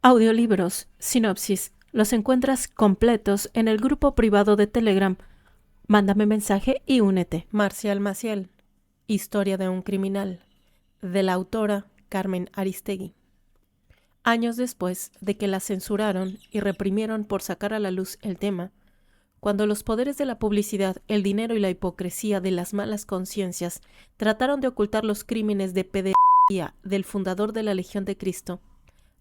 Audiolibros, sinopsis, los encuentras completos en el grupo privado de Telegram. Mándame mensaje y únete. Marcial Maciel, Historia de un criminal, de la autora Carmen Aristegui. Años después de que la censuraron y reprimieron por sacar a la luz el tema, cuando los poderes de la publicidad, el dinero y la hipocresía de las malas conciencias trataron de ocultar los crímenes de pederastia del fundador de la Legión de Cristo,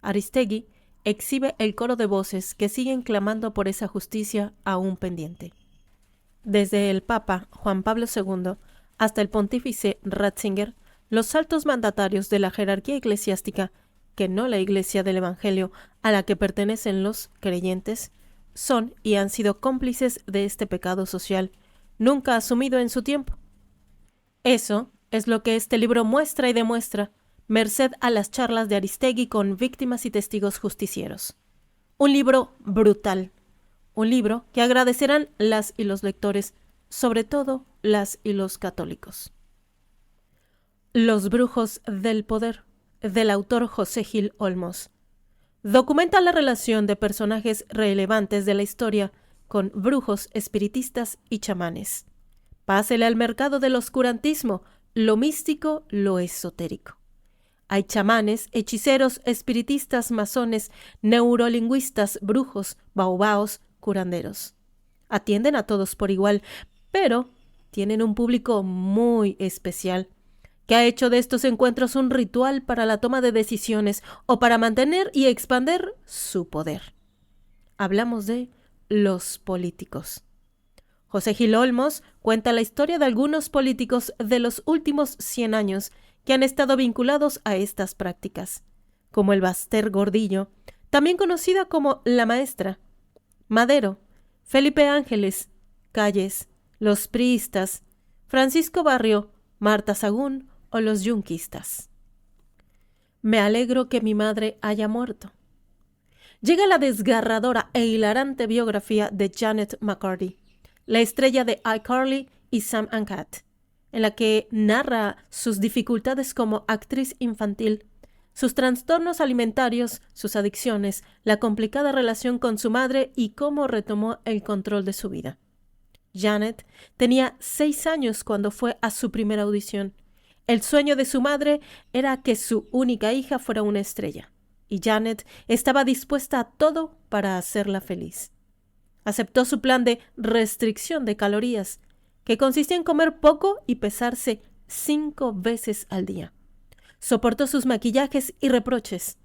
Aristegui exhibe el coro de voces que siguen clamando por esa justicia aún pendiente. Desde el Papa Juan Pablo II hasta el pontífice Ratzinger, los altos mandatarios de la jerarquía eclesiástica, que no la Iglesia del Evangelio a la que pertenecen los creyentes, son y han sido cómplices de este pecado social, nunca asumido en su tiempo. Eso es lo que este libro muestra y demuestra, merced a las charlas de Aristegui con víctimas y testigos justicieros. Un libro brutal, un libro que agradecerán las y los lectores, sobre todo las y los católicos. Los brujos del poder, del autor José Gil Olmos. Documenta la relación de personajes relevantes de la historia con brujos, espiritistas y chamanes. Pásele al mercado del oscurantismo, lo místico, lo esotérico. Hay chamanes, hechiceros, espiritistas, masones, neurolingüistas, brujos, baobaos, curanderos. Atienden a todos por igual, pero tienen un público muy especial, que ha hecho de estos encuentros un ritual para la toma de decisiones o para mantener y expandir su poder. Hablamos de los políticos. José Gil Olmos cuenta la historia de algunos políticos de los últimos 100 años que han estado vinculados a estas prácticas, como el Baster Gordillo, también conocida como La Maestra, Madero, Felipe Ángeles, Calles, los priistas, Francisco Barrio, Marta Sagún o los yunquistas. Me alegro que mi madre haya muerto. Llega la desgarradora e hilarante biografía de Janet McCurdy, la estrella de iCarly y Sam and Cat, en la que narra sus dificultades como actriz infantil, sus trastornos alimentarios, sus adicciones, la complicada relación con su madre y cómo retomó el control de su vida. Janet tenía 6 años cuando fue a su primera audición. El sueño de su madre era que su única hija fuera una estrella, y Janet estaba dispuesta a todo para hacerla feliz. Aceptó su plan de restricción de calorías, que consistía en comer poco y pesarse 5 veces al día. Soportó sus maquillajes y reproches.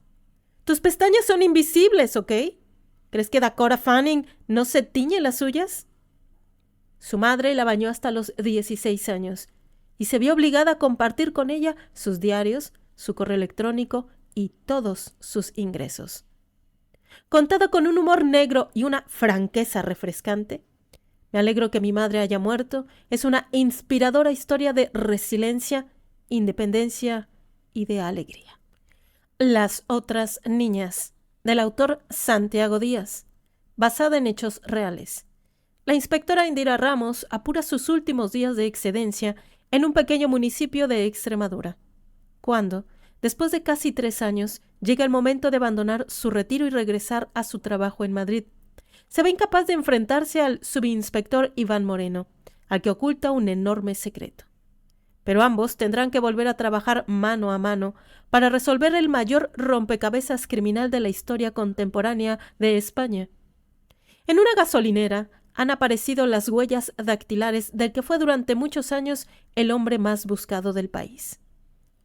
Tus pestañas son invisibles, ¿ok? ¿Crees que Dakota Fanning no se tiñe las suyas? Su madre la bañó hasta los 16 años y se vio obligada a compartir con ella sus diarios, su correo electrónico y todos sus ingresos. Contada con un humor negro y una franqueza refrescante, Me alegro que mi madre haya muerto, es una inspiradora historia de resiliencia, independencia y de alegría. Las otras niñas, del autor Santiago Díaz, basada en hechos reales. La inspectora Indira Ramos apura sus últimos días de excedencia en un pequeño municipio de Extremadura, cuando, después de casi 3 años, llega el momento de abandonar su retiro y regresar a su trabajo en Madrid. Se ve incapaz de enfrentarse al subinspector Iván Moreno, al que oculta un enorme secreto. Pero ambos tendrán que volver a trabajar mano a mano para resolver el mayor rompecabezas criminal de la historia contemporánea de España. En una gasolinera han aparecido las huellas dactilares del que fue durante muchos años el hombre más buscado del país.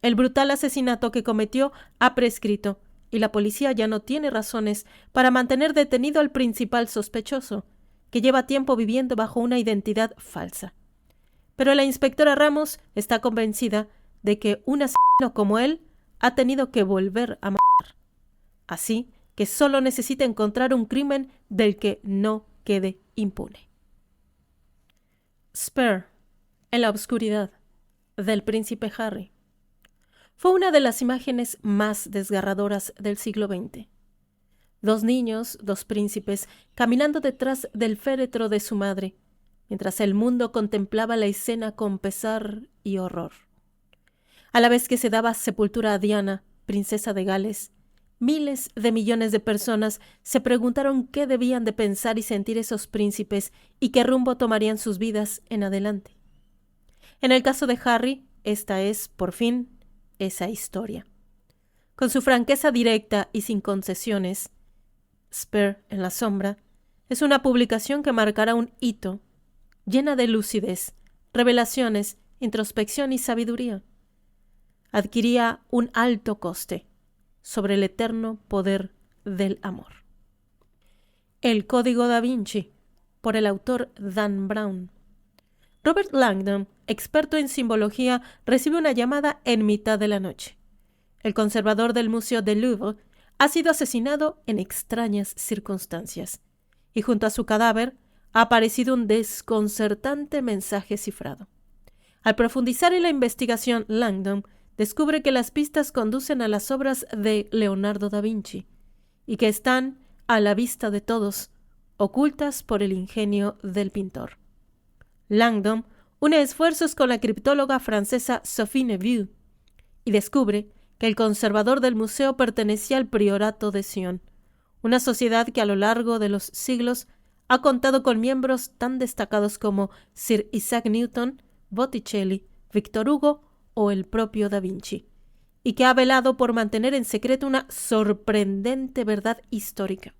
El brutal asesinato que cometió ha prescrito, y la policía ya no tiene razones para mantener detenido al principal sospechoso, que lleva tiempo viviendo bajo una identidad falsa. Pero la inspectora Ramos está convencida de que un asesino como él ha tenido que volver a matar. Así que solo necesita encontrar un crimen del que no quede impune. Spare, en la oscuridad, del príncipe Harry. Fue una de las imágenes más desgarradoras del siglo XX. 2 niños, 2 príncipes, caminando detrás del féretro de su madre, mientras el mundo contemplaba la escena con pesar y horror. A la vez que se daba sepultura a Diana, princesa de Gales, Miles de millones de personas se preguntaron qué debían de pensar y sentir esos príncipes y qué rumbo tomarían sus vidas en adelante. En el caso de Harry, esta es, por fin, esa historia. Con su franqueza directa y sin concesiones, Spare en la sombra es una publicación que marcará un hito, llena de lucidez, revelaciones, introspección y sabiduría. Adquiría un alto coste sobre el eterno poder del amor. El Código da Vinci, por el autor Dan Brown. Robert Langdon, experto en simbología, recibe una llamada en mitad de la noche. El conservador del Museo del Louvre ha sido asesinado en extrañas circunstancias, y junto a su cadáver ha aparecido un desconcertante mensaje cifrado. Al profundizar en la investigación, Langdon descubre que las pistas conducen a las obras de Leonardo da Vinci y que están a la vista de todos, ocultas por el ingenio del pintor. Langdon une esfuerzos con la criptóloga francesa Sophie Neveu y descubre que el conservador del museo pertenecía al Priorato de Sion, una sociedad que a lo largo de los siglos ha contado con miembros tan destacados como Sir Isaac Newton, Botticelli, Victor Hugo o el propio Da Vinci, y que ha velado por mantener en secreto una sorprendente verdad histórica.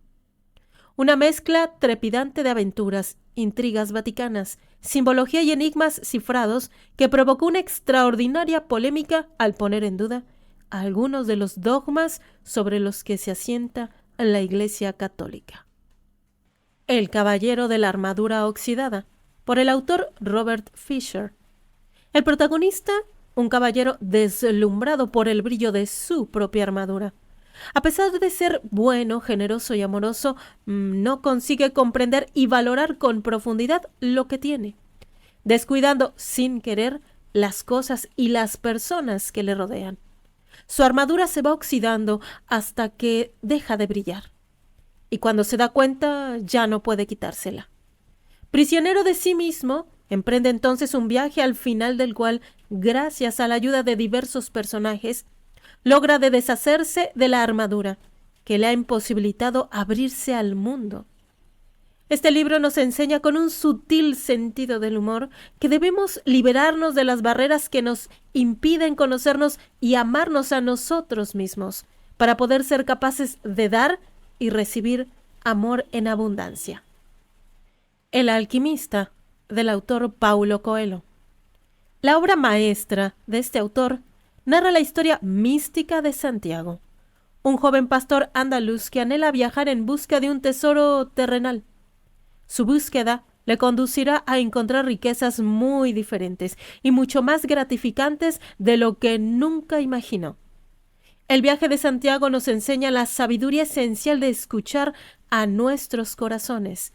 Una mezcla trepidante de aventuras, intrigas vaticanas, simbología y enigmas cifrados que provocó una extraordinaria polémica al poner en duda algunos de los dogmas sobre los que se asienta la Iglesia Católica. El Caballero de la Armadura Oxidada, por el autor Robert Fisher. El protagonista, un caballero deslumbrado por el brillo de su propia armadura. A pesar de ser bueno, generoso y amoroso, no consigue comprender y valorar con profundidad lo que tiene, descuidando sin querer las cosas y las personas que le rodean. Su armadura se va oxidando hasta que deja de brillar, y cuando se da cuenta ya no puede quitársela. Prisionero de sí mismo, emprende entonces un viaje al final del cual, gracias a la ayuda de diversos personajes, logra de deshacerse de la armadura que le ha imposibilitado abrirse al mundo. Este libro nos enseña con un sutil sentido del humor que debemos liberarnos de las barreras que nos impiden conocernos y amarnos a nosotros mismos para poder ser capaces de dar y recibir amor en abundancia. El alquimista, del autor Paulo Coelho. La obra maestra de este autor narra la historia mística de Santiago, un joven pastor andaluz que anhela viajar en busca de un tesoro terrenal. Su búsqueda le conducirá a encontrar riquezas muy diferentes y mucho más gratificantes de lo que nunca imaginó. El viaje de Santiago nos enseña la sabiduría esencial de escuchar a nuestros corazones,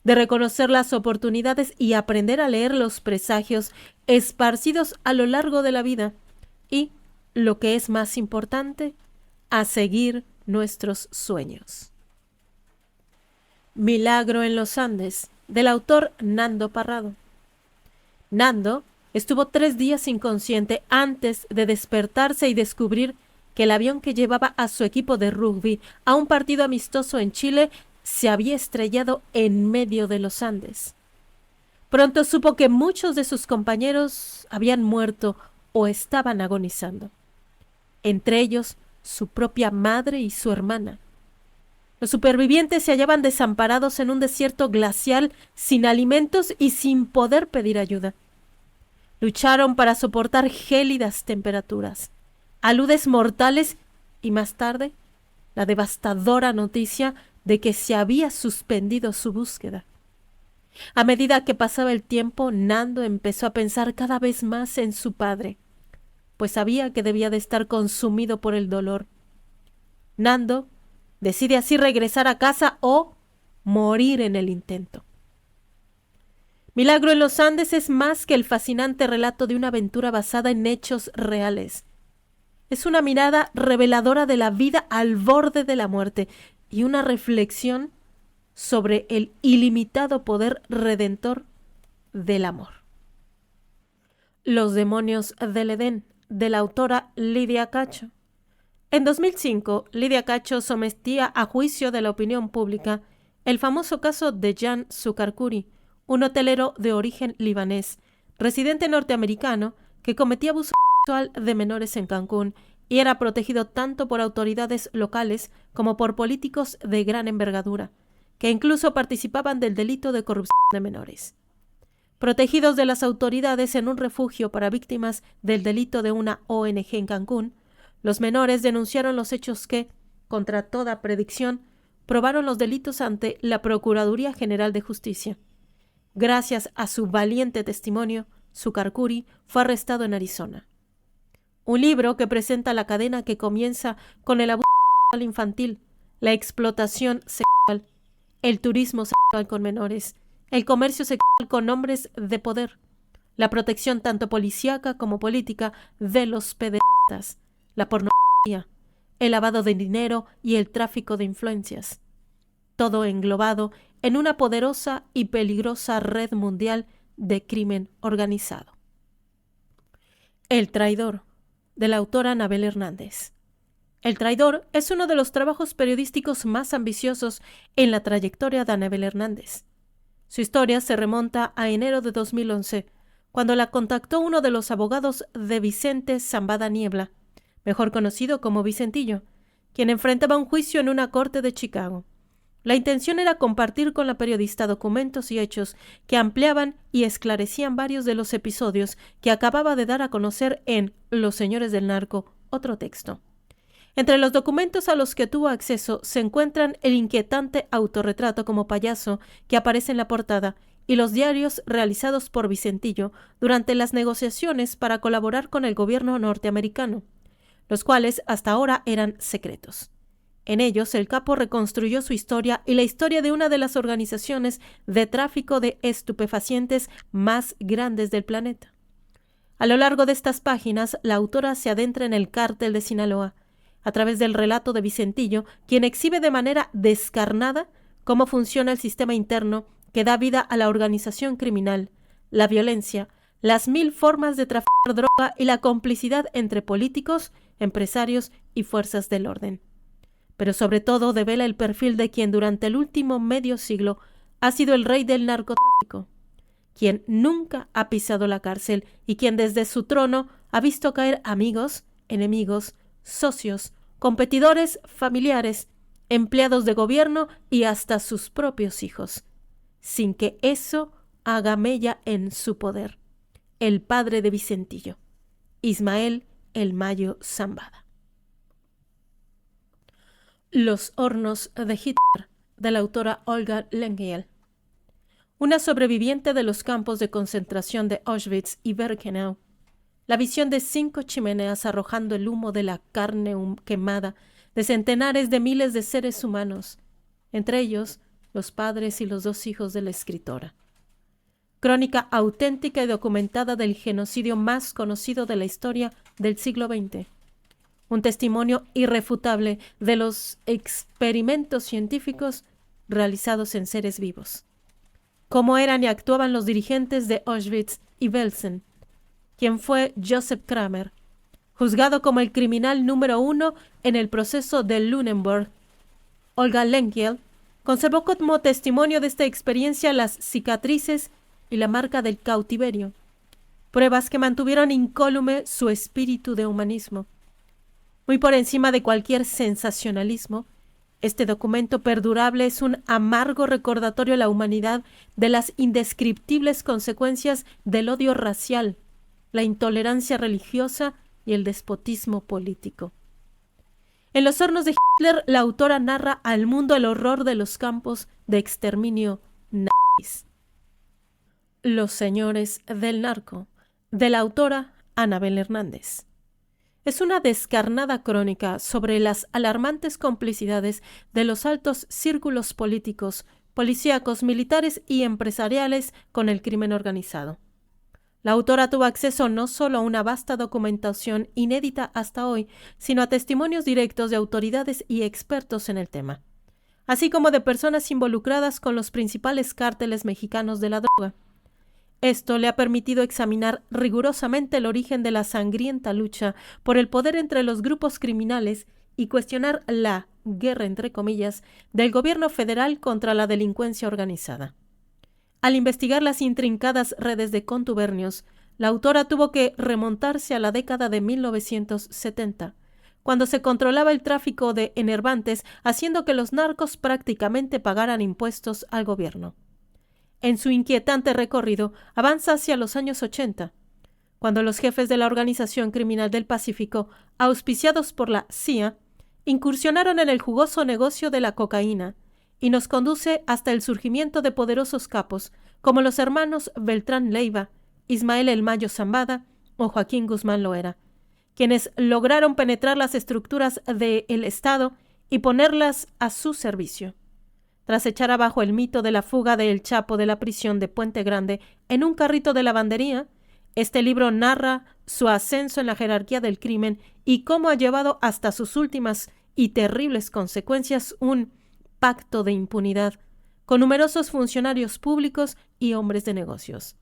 de reconocer las oportunidades y aprender a leer los presagios esparcidos a lo largo de la vida y, lo que es más importante, a seguir nuestros sueños. Milagro en los Andes, del autor Nando Parrado. Nando estuvo 3 días inconsciente antes de despertarse y descubrir que el avión que llevaba a su equipo de rugby a un partido amistoso en Chile se había estrellado en medio de los Andes. Pronto supo que muchos de sus compañeros habían muerto o estaban agonizando, entre ellos su propia madre y su hermana. Los supervivientes se hallaban desamparados en un desierto glacial, sin alimentos y sin poder pedir ayuda. Lucharon para soportar gélidas temperaturas, aludes mortales y más tarde la devastadora noticia de que se había suspendido su búsqueda. A medida que pasaba el tiempo, Nando empezó a pensar cada vez más en su padre, pues sabía que debía de estar consumido por el dolor. Nando decide así regresar a casa o morir en el intento. Milagro en los Andes es más que el fascinante relato de una aventura basada en hechos reales. Es una mirada reveladora de la vida al borde de la muerte y una reflexión sobre el ilimitado poder redentor del amor. Los demonios del Edén, de la autora Lidia Cacho. En 2005, Lidia Cacho sometía a juicio de la opinión pública el famoso caso de Jan Sukarkuri, un hotelero de origen libanés, residente norteamericano, que cometía abuso sexual de menores en Cancún y era protegido tanto por autoridades locales como por políticos de gran envergadura, que incluso participaban del delito de corrupción de menores. Protegidos de las autoridades en un refugio para víctimas del delito de una ONG en Cancún, los menores denunciaron los hechos que, contra toda predicción, probaron los delitos ante la Procuraduría General de Justicia. Gracias a su valiente testimonio, Sukarkuri fue arrestado en Arizona. Un libro que presenta la cadena que comienza con el abuso sexual infantil, la explotación sexual, el turismo sexual con menores, el comercio sexual con hombres de poder, la protección tanto policíaca como política de los pederastas, la pornografía, el lavado de dinero y el tráfico de influencias. Todo englobado en una poderosa y peligrosa red mundial de crimen organizado. El traidor, de la autora Anabel Hernández. El traidor es uno de los trabajos periodísticos más ambiciosos en la trayectoria de Anabel Hernández. Su historia se remonta a enero de 2011, cuando la contactó uno de los abogados de Vicente Zambada Niebla, mejor conocido como Vicentillo, quien enfrentaba un juicio en una corte de Chicago. La intención era compartir con la periodista documentos y hechos que ampliaban y esclarecían varios de los episodios que acababa de dar a conocer en Los Señores del Narco, otro texto. Entre los documentos a los que tuvo acceso se encuentran el inquietante autorretrato como payaso que aparece en la portada y los diarios realizados por Vicentillo durante las negociaciones para colaborar con el gobierno norteamericano, los cuales hasta ahora eran secretos. En ellos, el capo reconstruyó su historia y la historia de una de las organizaciones de tráfico de estupefacientes más grandes del planeta. A lo largo de estas páginas, la autora se adentra en el cártel de Sinaloa, a través del relato de Vicentillo, quien exhibe de manera descarnada cómo funciona el sistema interno que da vida a la organización criminal, la violencia, las 1000 formas de traficar droga y la complicidad entre políticos, empresarios y fuerzas del orden. Pero sobre todo devela el perfil de quien durante el último medio siglo ha sido el rey del narcotráfico, quien nunca ha pisado la cárcel y quien desde su trono ha visto caer amigos, enemigos, socios, competidores, familiares, empleados de gobierno y hasta sus propios hijos, sin que eso haga mella en su poder. El padre de Vicentillo, Ismael El Mayo Zambada. Los hornos de Hitler, de la autora Olga Lengyel. Una sobreviviente de los campos de concentración de Auschwitz y Birkenau. La visión de 5 chimeneas arrojando el humo de la carne quemada de centenares de miles de seres humanos, entre ellos los padres y los 2 hijos de la escritora. Crónica auténtica y documentada del genocidio más conocido de la historia del siglo XX. Un testimonio irrefutable de los experimentos científicos realizados en seres vivos. Cómo eran y actuaban los dirigentes de Auschwitz y Belsen, quien fue Joseph Kramer, juzgado como el criminal número 1 en el proceso de Nuremberg. Olga Lengyel conservó como testimonio de esta experiencia las cicatrices y la marca del cautiverio, pruebas que mantuvieron incólume su espíritu de humanismo. Muy por encima de cualquier sensacionalismo, este documento perdurable es un amargo recordatorio a la humanidad de las indescriptibles consecuencias del odio racial, la intolerancia religiosa y el despotismo político. En Los hornos de Hitler, la autora narra al mundo el horror de los campos de exterminio nazis. Los Señores del Narco, de la autora Anabel Hernández. Es una descarnada crónica sobre las alarmantes complicidades de los altos círculos políticos, policíacos, militares y empresariales con el crimen organizado. La autora tuvo acceso no solo a una vasta documentación inédita hasta hoy, sino a testimonios directos de autoridades y expertos en el tema, así como de personas involucradas con los principales cárteles mexicanos de la droga. Esto le ha permitido examinar rigurosamente el origen de la sangrienta lucha por el poder entre los grupos criminales y cuestionar la guerra, entre comillas, del gobierno federal contra la delincuencia organizada. Al investigar las intrincadas redes de contubernios, la autora tuvo que remontarse a la década de 1970, cuando se controlaba el tráfico de enervantes, haciendo que los narcos prácticamente pagaran impuestos al gobierno. En su inquietante recorrido, avanza hacia los años 80, cuando los jefes de la Organización Criminal del Pacífico, auspiciados por la CIA, incursionaron en el jugoso negocio de la cocaína, y nos conduce hasta el surgimiento de poderosos capos como los hermanos Beltrán Leiva, Ismael El Mayo Zambada o Joaquín Guzmán Loera, quienes lograron penetrar las estructuras del Estado y ponerlas a su servicio. Tras echar abajo el mito de la fuga de El Chapo de la prisión de Puente Grande en un carrito de lavandería, este libro narra su ascenso en la jerarquía del crimen y cómo ha llevado hasta sus últimas y terribles consecuencias un pacto de impunidad con numerosos funcionarios públicos y hombres de negocios.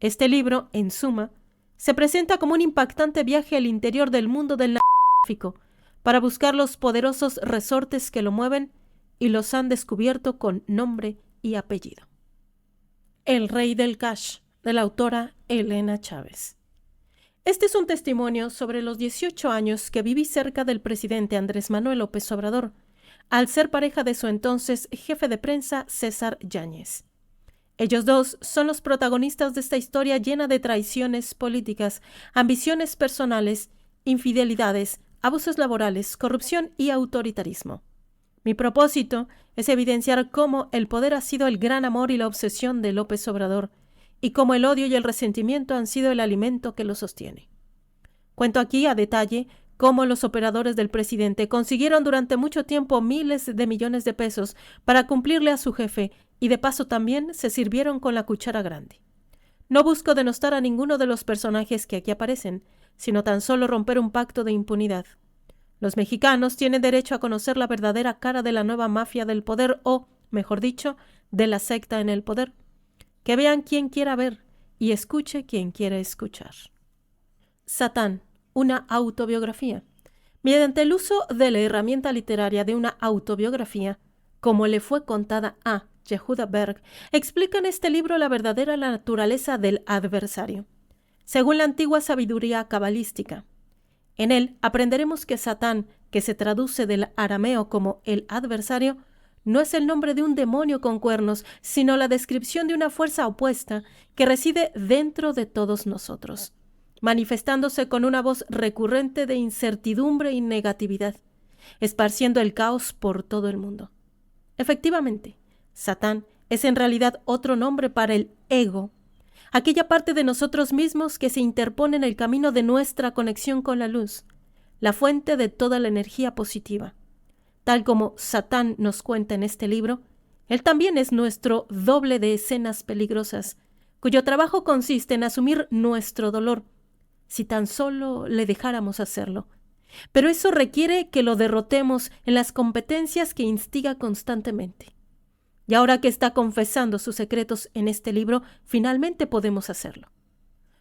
Este libro, en suma, se presenta como un impactante viaje al interior del mundo del narcotráfico para buscar los poderosos resortes que lo mueven y los han descubierto con nombre y apellido. El Rey del Cash, de la autora Elena Chávez. Este es un testimonio sobre los 18 años que viví cerca del presidente Andrés Manuel López Obrador, al ser pareja de su entonces jefe de prensa César Yáñez. Ellos dos son los protagonistas de esta historia llena de traiciones políticas, ambiciones personales, infidelidades, abusos laborales, corrupción y autoritarismo. Mi propósito es evidenciar cómo el poder ha sido el gran amor y la obsesión de López Obrador, y cómo el odio y el resentimiento han sido el alimento que lo sostiene. Cuento aquí a detalle cómo los operadores del presidente consiguieron durante mucho tiempo miles de millones de pesos para cumplirle a su jefe y de paso también se sirvieron con la cuchara grande. No busco denostar a ninguno de los personajes que aquí aparecen, sino tan solo romper un pacto de impunidad. Los mexicanos tienen derecho a conocer la verdadera cara de la nueva mafia del poder o, mejor dicho, de la secta en el poder. Que vean quien quiera ver y escuche quien quiera escuchar. Satán, una autobiografía. Mediante el uso de la herramienta literaria de una autobiografía, como le fue contada a Yehuda Berg, explica en este libro la verdadera naturaleza del adversario, según la antigua sabiduría cabalística. En él aprenderemos que Satán, que se traduce del arameo como el adversario, no es el nombre de un demonio con cuernos, sino la descripción de una fuerza opuesta que reside dentro de todos nosotros, manifestándose con una voz recurrente de incertidumbre y negatividad, esparciendo el caos por todo el mundo. Efectivamente, Satán es en realidad otro nombre para el ego, aquella parte de nosotros mismos que se interpone en el camino de nuestra conexión con la luz, la fuente de toda la energía positiva. Tal como Satán nos cuenta en este libro, él también es nuestro doble de escenas peligrosas, cuyo trabajo consiste en asumir nuestro dolor, si tan solo le dejáramos hacerlo. Pero eso requiere que lo derrotemos en las competencias que instiga constantemente. Y ahora que está confesando sus secretos en este libro, finalmente podemos hacerlo.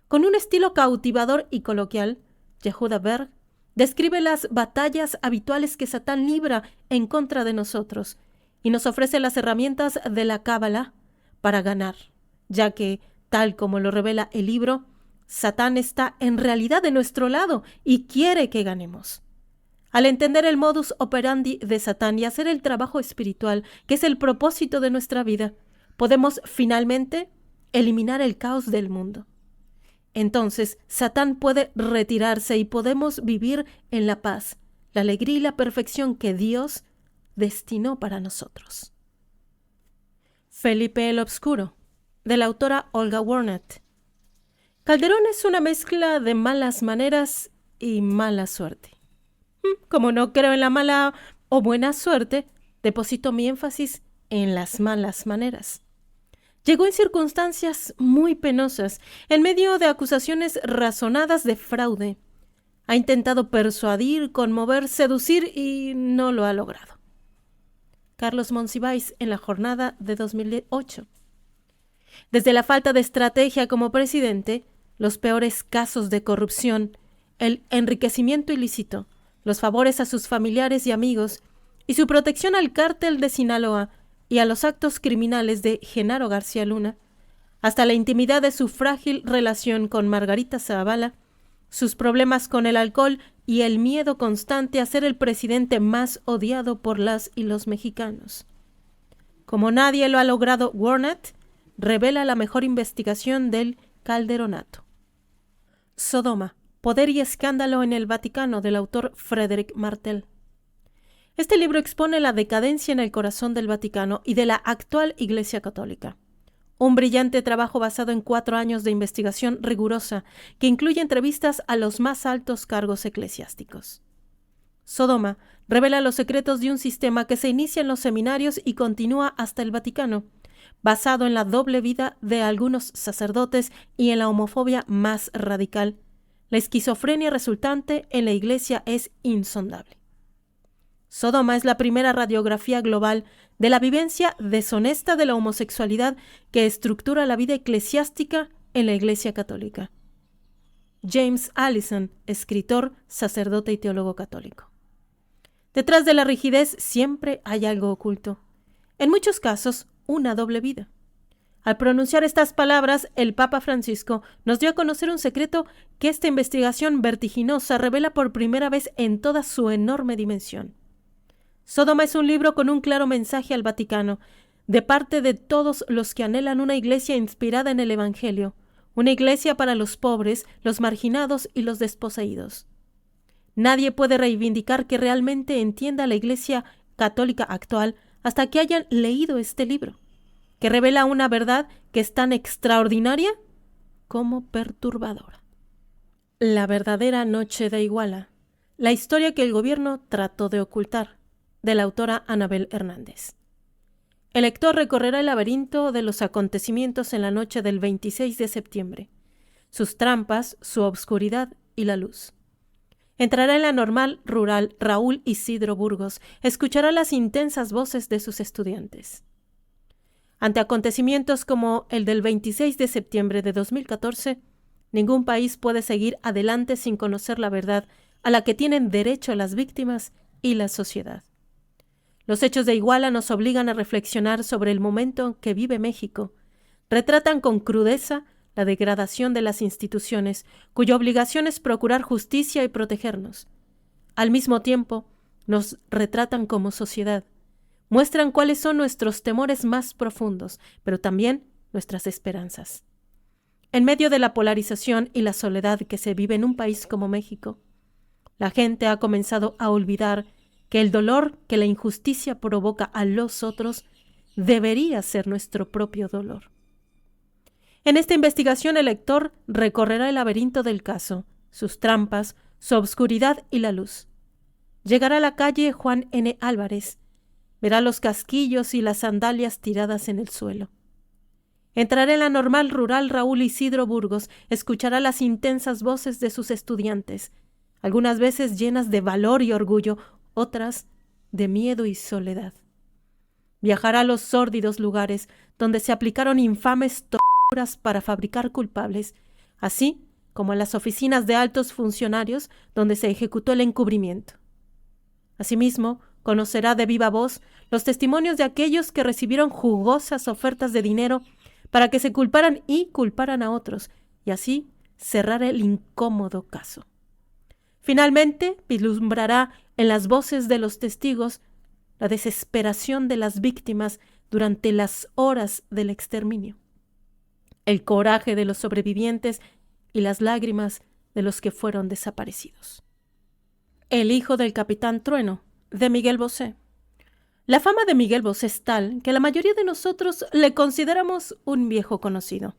Con un estilo cautivador y coloquial, Yehuda Berg describe las batallas habituales que Satán libra en contra de nosotros y nos ofrece las herramientas de la Cábala para ganar, ya que, tal como lo revela el libro, Satán está en realidad de nuestro lado y quiere que ganemos. Al entender el modus operandi de Satán y hacer el trabajo espiritual, que es el propósito de nuestra vida, podemos finalmente eliminar el caos del mundo. Entonces, Satán puede retirarse y podemos vivir en la paz, la alegría y la perfección que Dios destinó para nosotros. Felipe el Obscuro, de la autora Olga Warnett. Calderón es una mezcla de malas maneras y mala suerte. Como no creo en la mala o buena suerte, deposito mi énfasis en las malas maneras. Llegó en circunstancias muy penosas, en medio de acusaciones razonadas de fraude. Ha intentado persuadir, conmover, seducir y no lo ha logrado. Carlos Monsiváis en La Jornada de 2008. Desde la falta de estrategia como presidente, los peores casos de corrupción, el enriquecimiento ilícito, los favores a sus familiares y amigos, y su protección al cártel de Sinaloa y a los actos criminales de Genaro García Luna, hasta la intimidad de su frágil relación con Margarita Zavala, sus problemas con el alcohol y el miedo constante a ser el presidente más odiado por las y los mexicanos. Como nadie lo ha logrado, Warnett revela la mejor investigación del Calderonato. Sodoma, poder y escándalo en el Vaticano, del autor Frédéric Martel. Este libro expone la decadencia en el corazón del Vaticano y de la actual Iglesia Católica. Un brillante trabajo basado en 4 años de investigación rigurosa que incluye entrevistas a los más altos cargos eclesiásticos. Sodoma revela los secretos de un sistema que se inicia en los seminarios y continúa hasta el Vaticano, basado en la doble vida de algunos sacerdotes y en la homofobia más radical. La esquizofrenia resultante en la Iglesia es insondable. Sodoma es la primera radiografía global de la vivencia deshonesta de la homosexualidad que estructura la vida eclesiástica en la Iglesia Católica. James Allison, escritor, sacerdote y teólogo católico. Detrás de la rigidez siempre hay algo oculto. En muchos casos, una doble vida. Al pronunciar estas palabras, el Papa Francisco nos dio a conocer un secreto que esta investigación vertiginosa revela por primera vez en toda su enorme dimensión. Sodoma es un libro con un claro mensaje al Vaticano, de parte de todos los que anhelan una iglesia inspirada en el Evangelio, una iglesia para los pobres, los marginados y los desposeídos. Nadie puede reivindicar que realmente entienda la Iglesia Católica actual hasta que hayan leído este libro, que revela una verdad que es tan extraordinaria como perturbadora. La verdadera noche de Iguala, la historia que el gobierno trató de ocultar, de la autora Anabel Hernández. El lector recorrerá el laberinto de los acontecimientos en la noche del 26 de septiembre, sus trampas, su obscuridad y la luz. Entrará en la normal rural Raúl Isidro Burgos, escuchará las intensas voces de sus estudiantes. Ante acontecimientos como el del 26 de septiembre de 2014, ningún país puede seguir adelante sin conocer la verdad a la que tienen derecho las víctimas y la sociedad. Los hechos de Iguala nos obligan a reflexionar sobre el momento que vive México. Retratan con crudeza la degradación de las instituciones, cuya obligación es procurar justicia y protegernos. Al mismo tiempo, nos retratan como sociedad. Muestran cuáles son nuestros temores más profundos, pero también nuestras esperanzas. En medio de la polarización y la soledad que se vive en un país como México, la gente ha comenzado a olvidar que el dolor que la injusticia provoca a los otros debería ser nuestro propio dolor. En esta investigación el lector recorrerá el laberinto del caso, sus trampas, su obscuridad y la luz. Llegará a la calle Juan N. Álvarez, verá los casquillos y las sandalias tiradas en el suelo. Entrará en la normal rural Raúl Isidro Burgos, escuchará las intensas voces de sus estudiantes, algunas veces llenas de valor y orgullo, otras de miedo y soledad. Viajará a los sórdidos lugares donde se aplicaron infames torturas para fabricar culpables, así como a las oficinas de altos funcionarios donde se ejecutó el encubrimiento. Asimismo, conocerá de viva voz los testimonios de aquellos que recibieron jugosas ofertas de dinero para que se culparan y culparan a otros, y así cerrar el incómodo caso. Finalmente, vislumbrará en las voces de los testigos la desesperación de las víctimas durante las horas del exterminio, el coraje de los sobrevivientes y las lágrimas de los que fueron desaparecidos. El hijo del capitán Trueno, de Miguel Bosé. La fama de Miguel Bosé es tal que la mayoría de nosotros le consideramos un viejo conocido,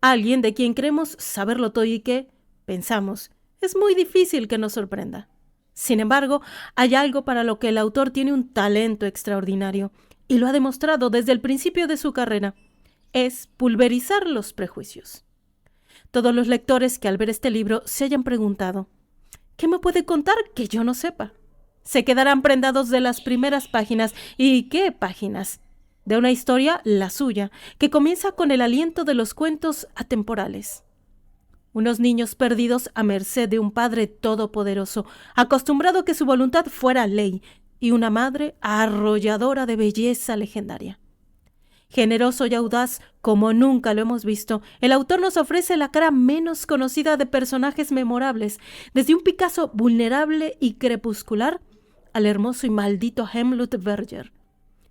alguien de quien creemos saberlo todo y que, pensamos, es muy difícil que nos sorprenda. Sin embargo, hay algo para lo que el autor tiene un talento extraordinario, y lo ha demostrado desde el principio de su carrera. Es pulverizar los prejuicios. Todos los lectores que al ver este libro se hayan preguntado, ¿qué me puede contar que yo no sepa? Se quedarán prendados de las primeras páginas, ¿y qué páginas? De una historia, la suya, que comienza con el aliento de los cuentos atemporales. Unos niños perdidos a merced de un padre todopoderoso, acostumbrado a que su voluntad fuera ley, y una madre arrolladora de belleza legendaria. Generoso y audaz como nunca lo hemos visto, el autor nos ofrece la cara menos conocida de personajes memorables, desde un Picasso vulnerable y crepuscular al hermoso y maldito Helmut Berger.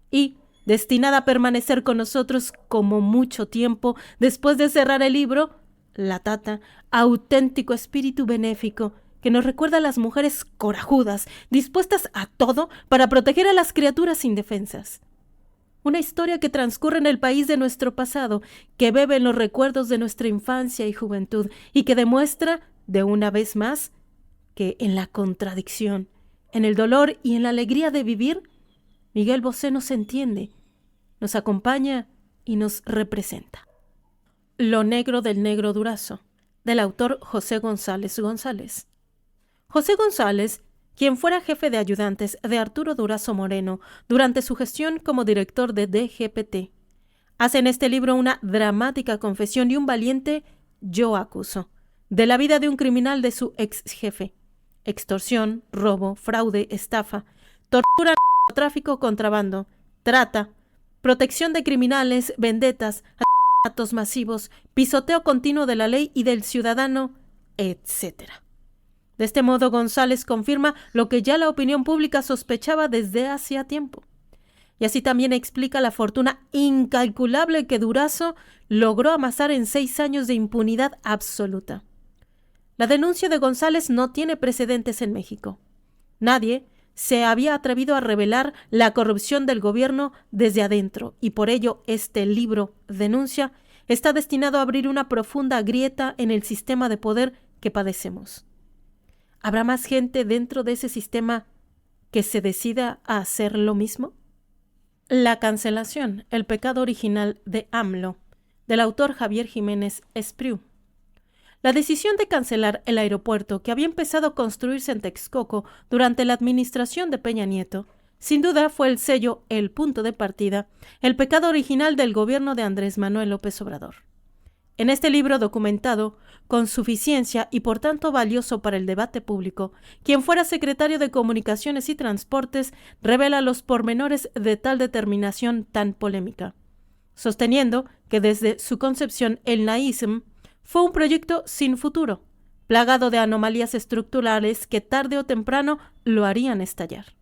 Y, destinada a permanecer con nosotros como mucho tiempo después de cerrar el libro, la Tata, auténtico espíritu benéfico que nos recuerda a las mujeres corajudas, dispuestas a todo para proteger a las criaturas indefensas. Una historia que transcurre en el país de nuestro pasado, que bebe en los recuerdos de nuestra infancia y juventud y que demuestra, de una vez más, que en la contradicción, en el dolor y en la alegría de vivir, Miguel Bosé nos entiende, nos acompaña y nos representa. Lo negro del negro Durazo, del autor José González González. José González, quien fuera jefe de ayudantes de Arturo Durazo Moreno durante su gestión como director de DGPT, hace en este libro una dramática confesión y un valiente yo acuso de la vida de un criminal de su ex jefe. Extorsión, robo, fraude, estafa, tortura, narcotráfico, contrabando, trata, protección de criminales, vendetas, asesinatos masivos, pisoteo continuo de la ley y del ciudadano, etc. De este modo, González confirma lo que ya la opinión pública sospechaba desde hacía tiempo. Y así también explica la fortuna incalculable que Durazo logró amasar en 6 años de impunidad absoluta. La denuncia de González no tiene precedentes en México. Nadie se había atrevido a revelar la corrupción del gobierno desde adentro, y por ello este libro, Denuncia, está destinado a abrir una profunda grieta en el sistema de poder que padecemos. ¿Habrá más gente dentro de ese sistema que se decida a hacer lo mismo? La cancelación, el pecado original de AMLO, del autor Javier Jiménez Espriu. La decisión de cancelar el aeropuerto que había empezado a construirse en Texcoco durante la administración de Peña Nieto, sin duda fue el sello, el punto de partida, el pecado original del gobierno de Andrés Manuel López Obrador. En este libro documentado, con suficiencia y por tanto valioso para el debate público, quien fuera secretario de Comunicaciones y Transportes revela los pormenores de tal determinación tan polémica, sosteniendo que desde su concepción el naísmo fue un proyecto sin futuro, plagado de anomalías estructurales que tarde o temprano lo harían estallar.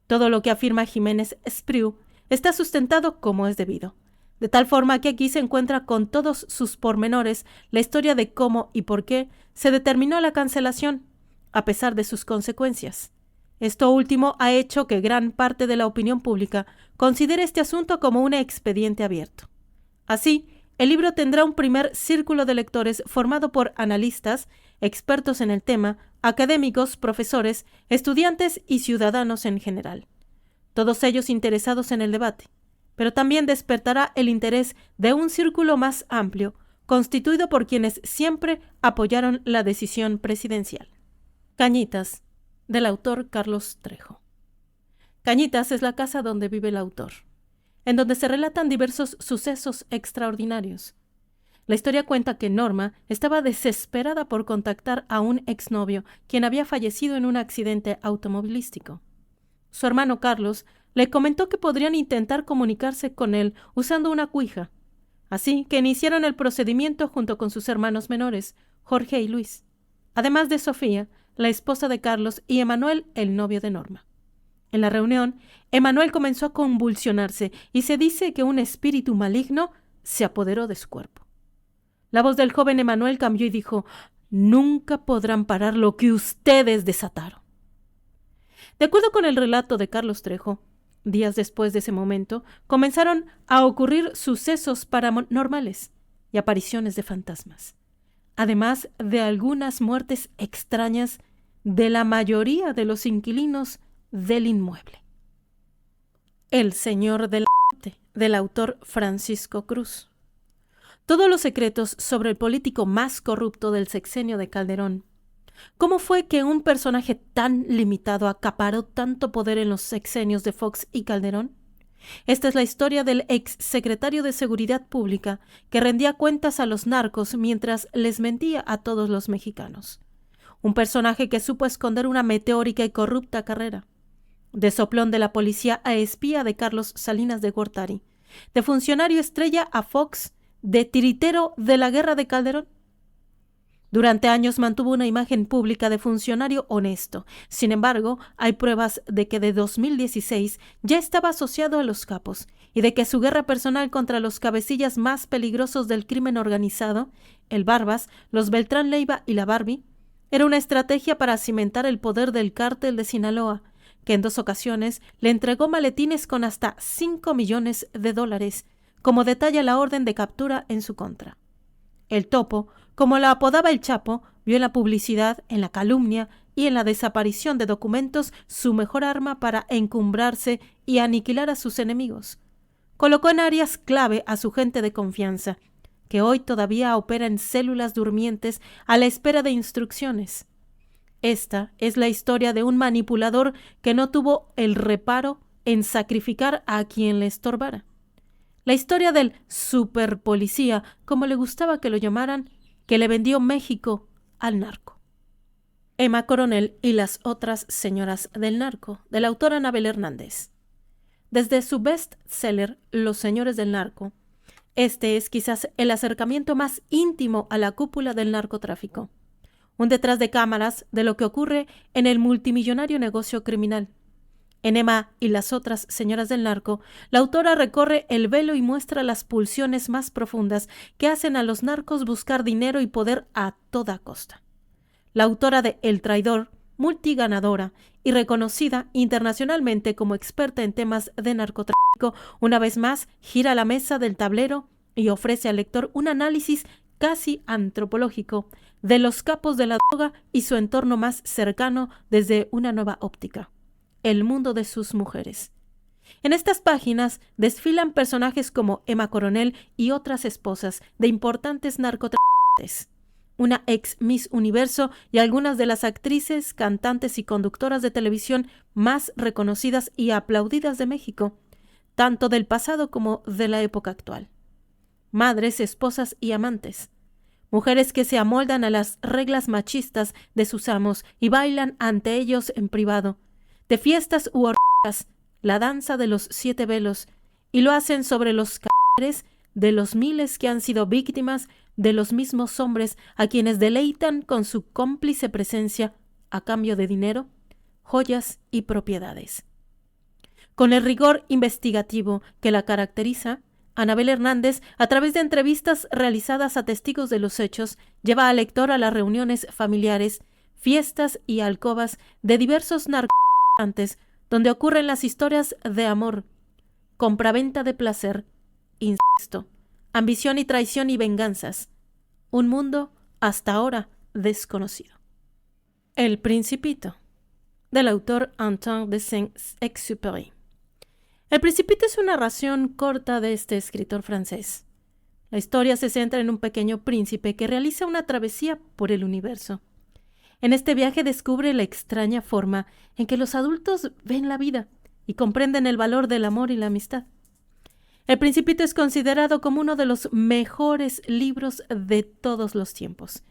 Todo lo que afirma Jiménez Espriu está sustentado como es debido, de tal forma que aquí se encuentra con todos sus pormenores la historia de cómo y por qué se determinó la cancelación, a pesar de sus consecuencias. Esto último ha hecho que gran parte de la opinión pública considere este asunto como un expediente abierto. Así, el libro tendrá un primer círculo de lectores formado por analistas, expertos en el tema, académicos, profesores, estudiantes y ciudadanos en general. Todos ellos interesados en el debate, pero también despertará el interés de un círculo más amplio, constituido por quienes siempre apoyaron la decisión presidencial. Cañitas, del autor Carlos Trejo. Cañitas es la casa donde vive el autor, en donde se relatan diversos sucesos extraordinarios. La historia cuenta que Norma estaba desesperada por contactar a un exnovio, quien había fallecido en un accidente automovilístico. Su hermano Carlos le comentó que podrían intentar comunicarse con él usando una cuija, así que iniciaron el procedimiento junto con sus hermanos menores, Jorge y Luis, además de Sofía, la esposa de Carlos, y Emanuel, el novio de Norma. En la reunión, Emanuel comenzó a convulsionarse y se dice que un espíritu maligno se apoderó de su cuerpo. La voz del joven Emanuel cambió y dijo: «Nunca podrán parar lo que ustedes desataron». De acuerdo con el relato de Carlos Trejo, días después de ese momento, comenzaron a ocurrir sucesos paranormales y apariciones de fantasmas, además de algunas muertes extrañas de la mayoría de los inquilinos del inmueble. El Señor de la Muerte, del autor Francisco Cruz. Todos los secretos sobre el político más corrupto del sexenio de Calderón. ¿Cómo fue que un personaje tan limitado acaparó tanto poder en los sexenios de Fox y Calderón? Esta es la historia del ex secretario de Seguridad Pública que rendía cuentas a los narcos mientras les mentía a todos los mexicanos. Un personaje que supo esconder una meteórica y corrupta carrera. De soplón de la policía a espía de Carlos Salinas de Gortari. De funcionario estrella a Fox, de tiritero de la guerra de Calderón. Durante años mantuvo una imagen pública de funcionario honesto. Sin embargo, hay pruebas de que de 2016 ya estaba asociado a los capos y de que su guerra personal contra los cabecillas más peligrosos del crimen organizado, el Barbas, los Beltrán Leiva y la Barbie, era una estrategia para cimentar el poder del cártel de Sinaloa, que en 2 ocasiones le entregó maletines con hasta $5 millones, como detalla la orden de captura en su contra. El Topo, como la apodaba el Chapo, vio en la publicidad, en la calumnia y en la desaparición de documentos su mejor arma para encumbrarse y aniquilar a sus enemigos. Colocó en áreas clave a su gente de confianza, que hoy todavía opera en células durmientes a la espera de instrucciones. Esta es la historia de un manipulador que no tuvo el reparo en sacrificar a quien le estorbara. La historia del superpolicía, como le gustaba que lo llamaran, que le vendió México al narco. Emma Coronel y las otras señoras del narco, de la autora Anabel Hernández. Desde su bestseller Los señores del narco, este es quizás el acercamiento más íntimo a la cúpula del narcotráfico. Un detrás de cámaras de lo que ocurre en el multimillonario negocio criminal. En Emma y las otras señoras del narco, la autora recorre el velo y muestra las pulsiones más profundas que hacen a los narcos buscar dinero y poder a toda costa. La autora de El traidor, multiganadora y reconocida internacionalmente como experta en temas de narcotráfico, una vez más gira la mesa del tablero y ofrece al lector un análisis casi antropológico de los capos de la droga y su entorno más cercano desde una nueva óptica. El mundo de sus mujeres. En estas páginas desfilan personajes como Emma Coronel y otras esposas de importantes narcotraficantes, una ex Miss Universo y algunas de las actrices, cantantes y conductoras de televisión más reconocidas y aplaudidas de México, tanto del pasado como de la época actual. Madres, esposas y amantes. Mujeres que se amoldan a las reglas machistas de sus amos y bailan ante ellos en privado, de fiestas u orgías, la danza de los 7 velos, y lo hacen sobre los cadáveres de los miles que han sido víctimas de los mismos hombres a quienes deleitan con su cómplice presencia a cambio de dinero, joyas y propiedades. Con el rigor investigativo que la caracteriza, Anabel Hernández, a través de entrevistas realizadas a testigos de los hechos, lleva al lector a las reuniones familiares, fiestas y alcobas de diversos narcotraficantes, donde ocurren las historias de amor, compraventa de placer, incesto, ambición y traición y venganzas. Un mundo hasta ahora desconocido. El Principito, del autor Antoine de Saint-Exupéry. El Principito es una narración corta de este escritor francés. La historia se centra en un pequeño príncipe que realiza una travesía por el universo. En este viaje descubre la extraña forma en que los adultos ven la vida y comprenden el valor del amor y la amistad. El Principito es considerado como uno de los mejores libros de todos los tiempos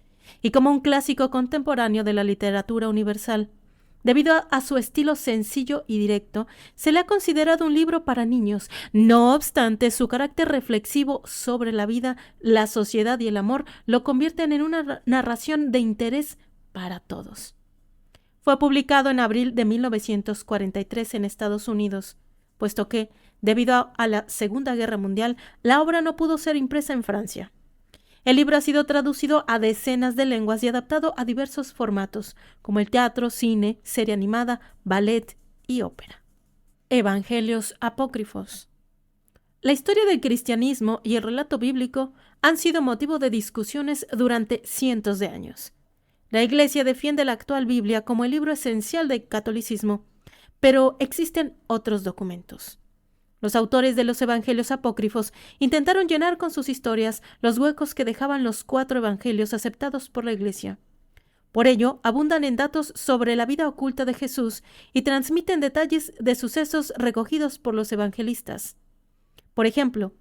y como un clásico contemporáneo de la literatura universal. Debido a su estilo sencillo y directo, se le ha considerado un libro para niños. No obstante, su carácter reflexivo sobre la vida, la sociedad y el amor lo convierten en una narración de interés para todos. Fue publicado en abril de 1943 en Estados Unidos, puesto que, debido a la Segunda Guerra Mundial, la obra no pudo ser impresa en Francia. El libro ha sido traducido a decenas de lenguas y adaptado a diversos formatos, como el teatro, cine, serie animada, ballet y ópera. Evangelios apócrifos. La historia del cristianismo y el relato bíblico han sido motivo de discusiones durante cientos de años. La Iglesia defiende la actual Biblia como el libro esencial del catolicismo, pero existen otros documentos. Los autores de los evangelios apócrifos intentaron llenar con sus historias los huecos que dejaban los 4 evangelios aceptados por la Iglesia. Por ello, abundan en datos sobre la vida oculta de Jesús y transmiten detalles de sucesos recogidos por los evangelistas. Por ejemplo,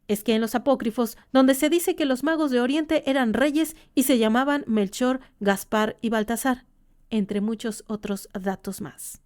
es que en los apócrifos, donde se dice que los magos de Oriente eran reyes y se llamaban Melchor, Gaspar y Baltasar, entre muchos otros datos más.